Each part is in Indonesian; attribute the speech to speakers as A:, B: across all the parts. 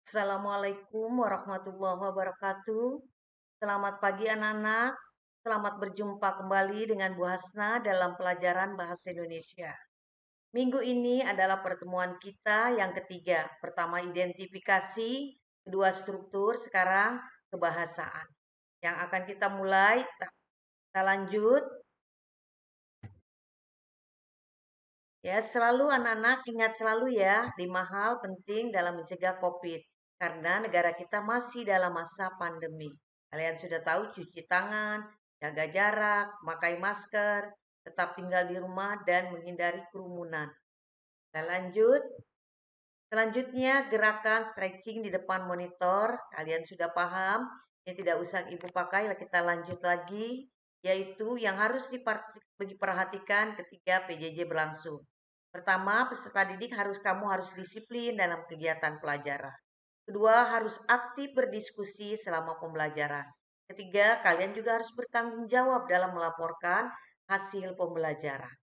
A: Assalamualaikum warahmatullahi wabarakatuh. Selamat pagi anak-anak. Selamat berjumpa kembali dengan Bu Hasna dalam pelajaran Bahasa Indonesia. Minggu ini adalah pertemuan kita yang ketiga. Pertama identifikasi, kedua struktur, sekarang kebahasaan. Yang akan kita mulai, kita lanjut. Ya, selalu anak-anak ingat selalu ya, 5 hal penting dalam mencegah COVID. Karena negara kita masih dalam masa pandemi. Kalian sudah tahu cuci tangan, jaga jarak, pakai masker, tetap tinggal di rumah dan menghindari kerumunan. Kita lanjut. Selanjutnya gerakan stretching di depan monitor. Kalian sudah paham? Ini tidak usah ibu pakai, kita lanjut lagi. Yaitu yang harus diperhatikan ketika PJJ berlangsung. Pertama, peserta didik kamu harus disiplin dalam kegiatan pelajaran. Kedua, harus aktif berdiskusi selama pembelajaran. Ketiga, kalian juga harus bertanggung jawab dalam melaporkan hasil pembelajaran.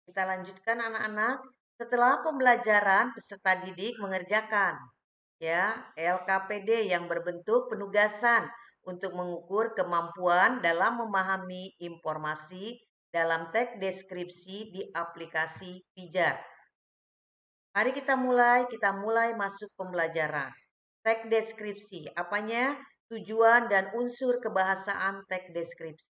A: Kita lanjutkan anak-anak. Setelah pembelajaran, peserta didik mengerjakan ya LKPD yang berbentuk penugasan untuk mengukur kemampuan dalam memahami informasi dalam teks deskripsi di aplikasi Pijar. Mari kita mulai masuk pembelajaran. Teks deskripsi, apanya? Tujuan dan unsur kebahasaan teks deskripsi.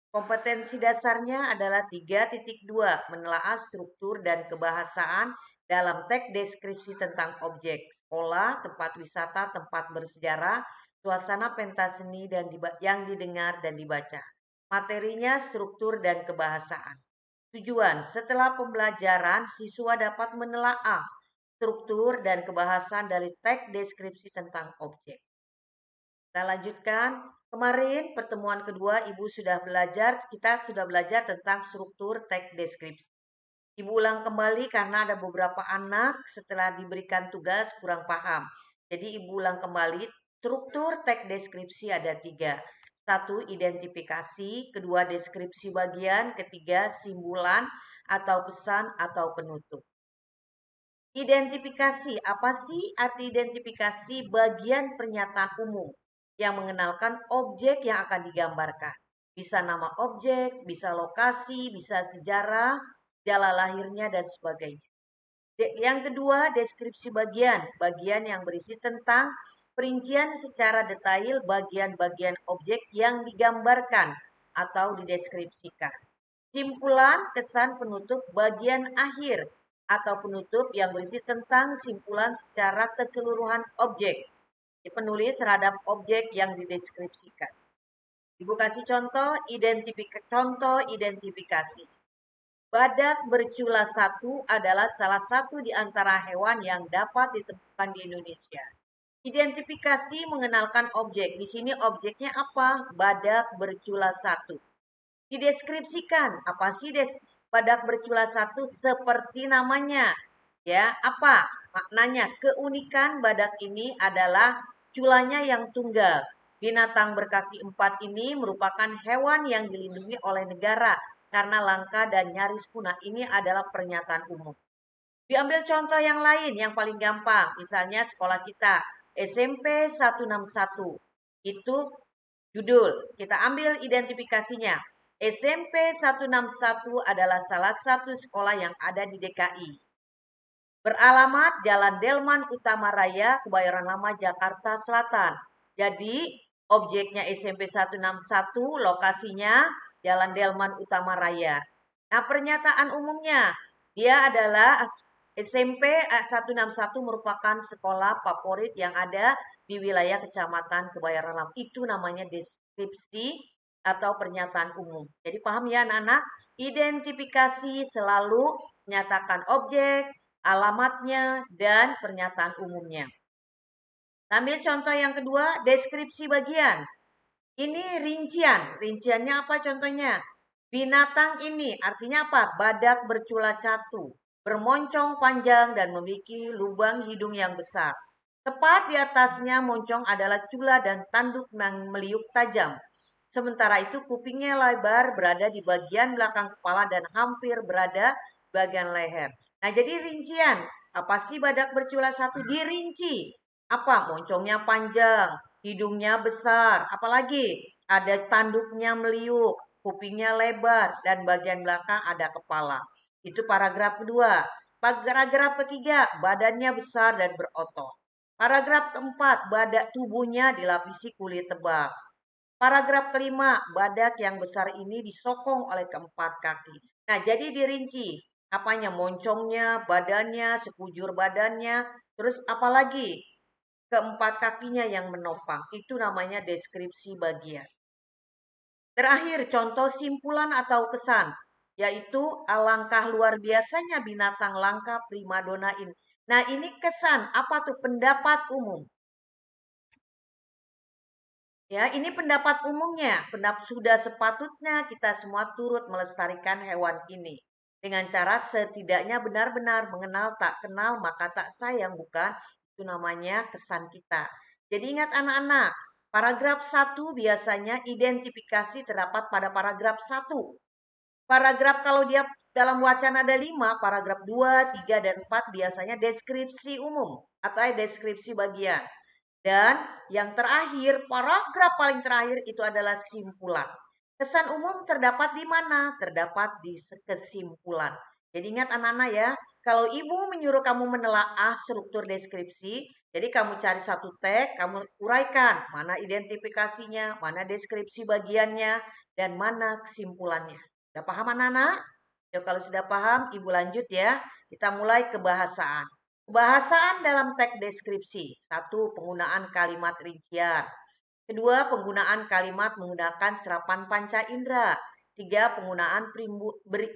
A: Kompetensi dasarnya adalah 3.2, menelaah struktur dan kebahasaan dalam teks deskripsi tentang objek, sekolah, tempat wisata, tempat bersejarah, suasana pentas seni dan yang didengar dan dibaca. Materinya struktur dan kebahasaan. Tujuan, setelah pembelajaran, siswa dapat menelaah struktur dan kebahasaan dari teks deskripsi tentang objek. Kita lanjutkan. Kemarin pertemuan kedua kita sudah belajar tentang struktur teks deskripsi. Ibu ulang kembali karena ada beberapa anak setelah diberikan tugas kurang paham. Jadi ibu ulang kembali, struktur teks deskripsi ada 3. 1. Identifikasi, kedua deskripsi bagian, ketiga simpulan atau pesan atau penutup. Identifikasi, apa sih arti identifikasi? Bagian pernyataan umum yang mengenalkan objek yang akan digambarkan. Bisa nama objek, bisa lokasi, bisa sejarah, jala lahirnya, dan sebagainya. Yang kedua, deskripsi bagian. Bagian yang berisi tentang perincian secara detail bagian-bagian objek yang digambarkan atau dideskripsikan. Simpulan, kesan penutup bagian akhir atau penutup yang berisi tentang simpulan secara keseluruhan objek. Penulis terhadap objek yang dideskripsikan. Ibu kasih contoh identifikasi. Badak bercula 1 adalah salah satu di antara hewan yang dapat ditemukan di Indonesia. Identifikasi mengenalkan objek. Di sini objeknya apa? Badak bercula 1. Dideskripsikan, apa sih badak bercula 1? Seperti namanya. Ya, apa maknanya? Keunikan badak ini adalah culanya yang tunggal. Binatang berkaki 4 ini merupakan hewan yang dilindungi oleh negara karena langka dan nyaris punah. Ini adalah pernyataan umum. Diambil contoh yang lain yang paling gampang. Misalnya sekolah kita SMP 161. Itu judul. Kita ambil identifikasinya. SMP 161 adalah salah satu sekolah yang ada di DKI. Beralamat Jalan Delman Utama Raya, Kebayoran Lama, Jakarta Selatan. Jadi, objeknya SMP 161, lokasinya Jalan Delman Utama Raya. Nah, pernyataan umumnya, dia adalah SMP 161 merupakan sekolah favorit yang ada di wilayah Kecamatan Kebayoran Lama. Itu namanya deskripsi atau pernyataan umum. Jadi paham ya anak-anak? Identifikasi selalu menyatakan objek, alamatnya, dan pernyataan umumnya. Ambil contoh yang kedua, deskripsi bagian. Ini rincian. Rinciannya apa contohnya? Binatang ini artinya apa? Badak bercula 1, bermoncong panjang dan memiliki lubang hidung yang besar. Tepat di atasnya moncong adalah cula dan tanduk yang meliuk tajam. Sementara itu kupingnya lebar berada di bagian belakang kepala dan hampir berada di bagian leher. Nah, jadi rincian. Apa sih badak bercula satu? Dirinci. Apa? Moncongnya panjang, hidungnya besar, apalagi ada tanduknya meliuk, kupingnya lebar, dan bagian belakang ada kepala. Itu paragraf kedua. Paragraf ketiga, badannya besar dan berotot. Paragraf keempat, badak tubuhnya dilapisi kulit tebal. Paragraf kelima, badak yang besar ini disokong oleh keempat kaki. Nah, jadi dirinci. Apanya? Moncongnya, badannya, sekujur badannya, terus apalagi? Keempat kakinya yang menopang. Itu namanya deskripsi bagian. Terakhir, contoh simpulan atau kesan, yaitu alangkah luar biasanya binatang langka primadona ini. Nah, ini kesan, apa tuh? Pendapat umum. Ya, ini pendapat umumnya. Sudah sepatutnya kita semua turut melestarikan hewan ini. Dengan cara setidaknya benar-benar mengenal tak kenal maka tak sayang, bukan? Itu namanya kesan kita. Jadi ingat anak-anak, paragraf 1 biasanya identifikasi terdapat pada paragraf 1. Paragraf kalau dia dalam wacana ada 5, paragraf 2, 3, dan 4 biasanya deskripsi umum atau deskripsi bagian. Dan yang terakhir, paragraf paling terakhir itu adalah simpulan. Kesan umum terdapat di mana? Terdapat di kesimpulan. Jadi ingat anak-anak ya, kalau ibu menyuruh kamu menelaah struktur deskripsi, jadi kamu cari satu teks, kamu uraikan mana identifikasinya, mana deskripsi bagiannya, dan mana kesimpulannya. Sudah paham anak-anak? Yuk kalau sudah paham, ibu lanjut ya. Kita mulai kebahasaan. Kebahasaan dalam teks deskripsi. 1. Penggunaan kalimat rincian. 2. Penggunaan kalimat menggunakan serapan panca indera. 3. Penggunaan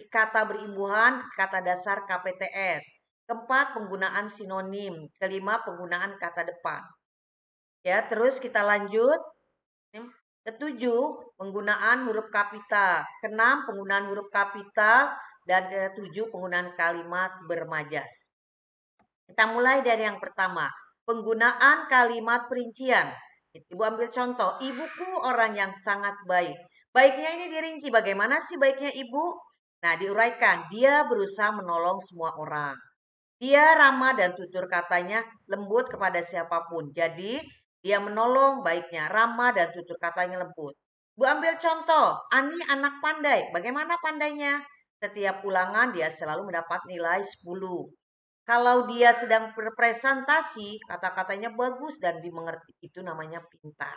A: kata berimbuhan, kata dasar KPTS. 4. Penggunaan sinonim. 5. Penggunaan kata depan. Ya, terus kita lanjut. Ketujuh, penggunaan huruf kapital. Keenam, penggunaan huruf kapital. Dan ketujuh, penggunaan kalimat bermajas. Kita mulai dari yang pertama, penggunaan kalimat perincian. Ibu ambil contoh, ibuku orang yang sangat baik. Baiknya ini dirinci, bagaimana sih baiknya ibu? Nah, diuraikan, dia berusaha menolong semua orang. Dia ramah dan tutur katanya lembut kepada siapapun. Jadi, dia menolong baiknya, ramah dan tutur katanya lembut. Bu ambil contoh, Ani anak pandai. Bagaimana pandainya? Setiap ulangan dia selalu mendapat nilai 10. Kalau dia sedang berpresentasi, kata-katanya bagus dan dimengerti. Itu namanya pintar.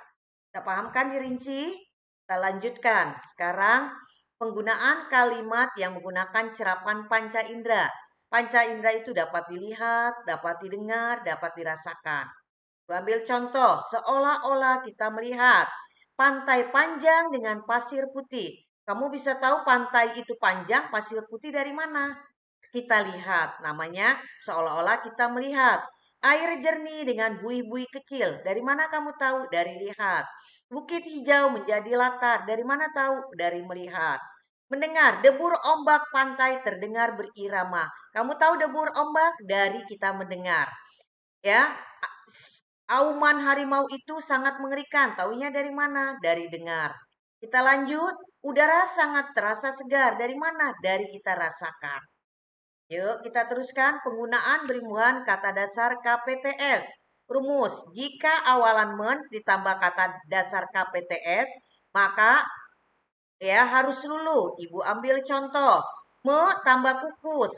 A: Kita paham kan dirinci? Kita lanjutkan. Sekarang penggunaan kalimat yang menggunakan cerapan panca indera. Panca indera itu dapat dilihat, dapat didengar, dapat dirasakan. Ambil contoh, seolah-olah kita melihat pantai panjang dengan pasir putih. Kamu bisa tahu pantai itu panjang, pasir putih dari mana? Kita lihat, namanya seolah-olah kita melihat. Air jernih dengan buih-buih kecil. Dari mana kamu tahu? Dari lihat. Bukit hijau menjadi latar. Dari mana tahu? Dari melihat. Mendengar, debur ombak pantai terdengar berirama. Kamu tahu debur ombak? Dari kita mendengar. Ya, auman harimau itu sangat mengerikan. Taunya dari mana? Dari dengar. Kita lanjut. Udara sangat terasa segar. Dari mana? Dari kita rasakan. Yuk kita teruskan penggunaan berimbuhan kata dasar KPTS. Rumus, jika awalan men ditambah kata dasar KPTS, maka ya harus lulu. Ibu ambil contoh. Me tambah kukus.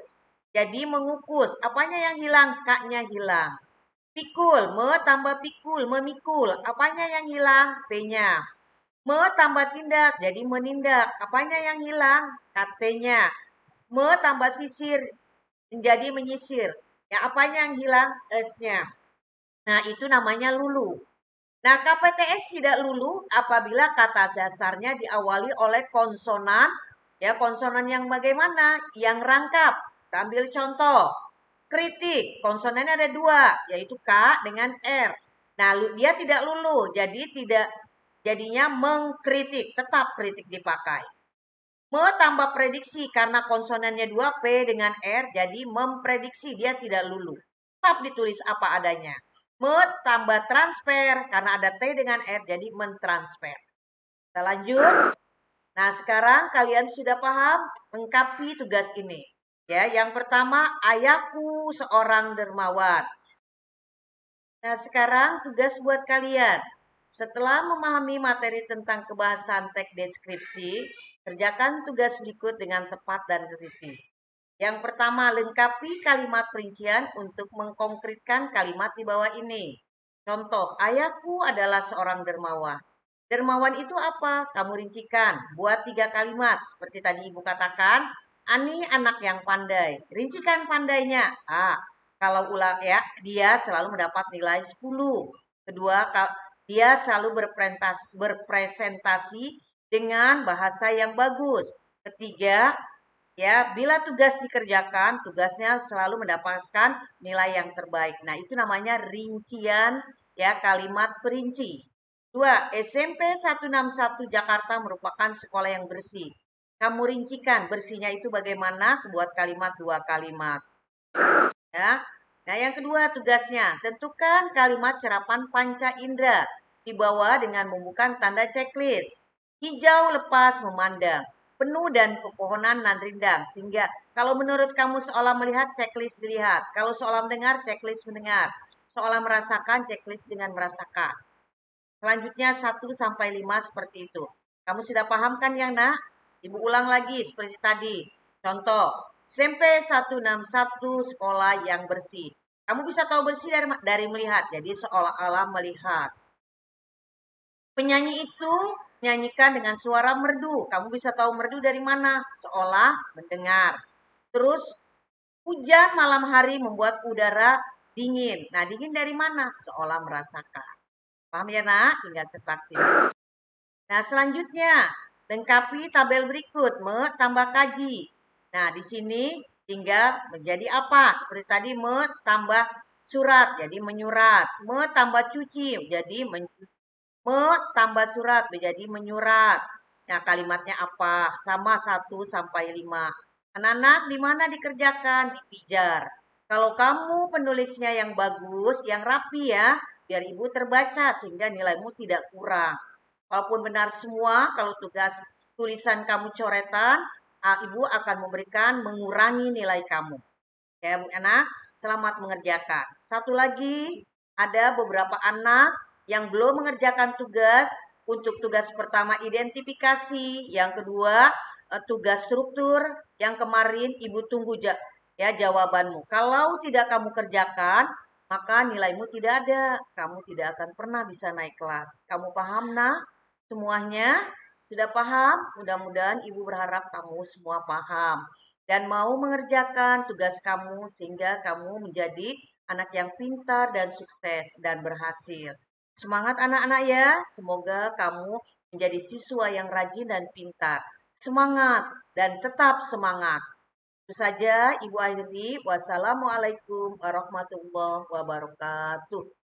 A: Jadi mengukus. Apanya yang hilang? K-nya hilang. Pikul, me tambah pikul, memikul. Apanya yang hilang? P-nya. Me tambah tindak, jadi menindak. Apanya yang hilang? KT-nya. Me tambah sisir, menjadi menyisir. Ya, apanya yang hilang? S-nya. Nah, itu namanya lulu. Nah, KPTS tidak lulu apabila kata dasarnya diawali oleh konsonan. Ya, konsonan yang bagaimana? Yang rangkap. Kita ambil contoh. Kritik. Konsonannya ada dua, yaitu K dengan R. Nah, dia tidak lulu, jadi tidak jadinya mengkritik. Tetap kritik dipakai. Me tambah prediksi karena konsonannya 2 P dengan R jadi memprediksi, dia tidak lulu. Tetap ditulis apa adanya. Me tambah transfer karena ada T dengan R jadi mentransfer. Kita lanjut. Nah sekarang kalian sudah paham lengkapi tugas ini. Ya, yang pertama, ayahku seorang dermawan. Nah, sekarang tugas buat kalian. Setelah memahami materi tentang kebahasan teks deskripsi, kerjakan tugas berikut dengan tepat dan teliti. Yang pertama, lengkapi kalimat perincian untuk mengkonkretkan kalimat di bawah ini. Contoh, ayahku adalah seorang dermawan. Dermawan itu apa? Kamu rincikan. Buat 3 kalimat. Seperti tadi Ibu katakan, Ani anak yang pandai. Rincikan pandainya. Kalau ulang ya, dia selalu mendapat nilai 10. Kedua, dia selalu berpresentasi dengan bahasa yang bagus. Ketiga, ya, bila tugas dikerjakan, tugasnya selalu mendapatkan nilai yang terbaik. Nah, itu namanya rincian ya, kalimat perinci. 2. SMP 161 Jakarta merupakan sekolah yang bersih. Kamu rincikan bersihnya itu bagaimana? Buat kalimat 2 kalimat. Ya. Nah, yang kedua tugasnya, tentukan kalimat serapan panca indera di bawah dengan membuka tanda checklist. Hijau lepas memandang, penuh dan pepohonan nan rindang. Sehingga kalau menurut kamu seolah melihat, checklist dilihat. Kalau seolah mendengar, checklist mendengar. Seolah merasakan, checklist dengan merasakan. Selanjutnya 1 sampai 5 seperti itu. Kamu sudah paham kan yang nak? Ibu ulang lagi seperti tadi. Contoh, SMP 161 sekolah yang bersih. Kamu bisa tahu bersih dari melihat. Jadi seolah-olah melihat. Penyanyi itu nyanyikan dengan suara merdu. Kamu bisa tahu merdu dari mana? Seolah mendengar. Terus hujan malam hari membuat udara dingin. Nah, dingin dari mana? Seolah merasakan. Paham ya nak? Tinggal cetak sini. Nah, selanjutnya lengkapi tabel berikut, tambah kaji. Nah, di sini tinggal menjadi apa? Seperti tadi tambah surat, jadi menyurat. Tambah cuci, jadi tambah surat, menjadi menyurat. Nah, kalimatnya apa? Sama 1 sampai 5. Anak-anak, di mana dikerjakan? Di pijar. Kalau kamu penulisnya yang bagus, yang rapi ya, biar ibu terbaca sehingga nilaimu tidak kurang. Walaupun benar semua, kalau tugas tulisan kamu coretan, ibu akan mengurangi nilai kamu. Ya, Bu anak, selamat mengerjakan. Satu lagi, ada beberapa anak yang belum mengerjakan tugas. Untuk tugas pertama identifikasi, yang kedua tugas struktur, yang kemarin ibu tunggu ya jawabanmu. Kalau tidak kamu kerjakan, maka nilaimu tidak ada. Kamu tidak akan pernah bisa naik kelas. Kamu paham, nak? Semuanya sudah paham? Mudah-mudahan ibu berharap kamu semua paham dan mau mengerjakan tugas kamu sehingga kamu menjadi anak yang pintar dan sukses dan berhasil. Semangat anak-anak ya, semoga kamu menjadi siswa yang rajin dan pintar. Semangat dan tetap semangat. Itu saja Ibu akhiri. Wassalamualaikum warahmatullahi wabarakatuh.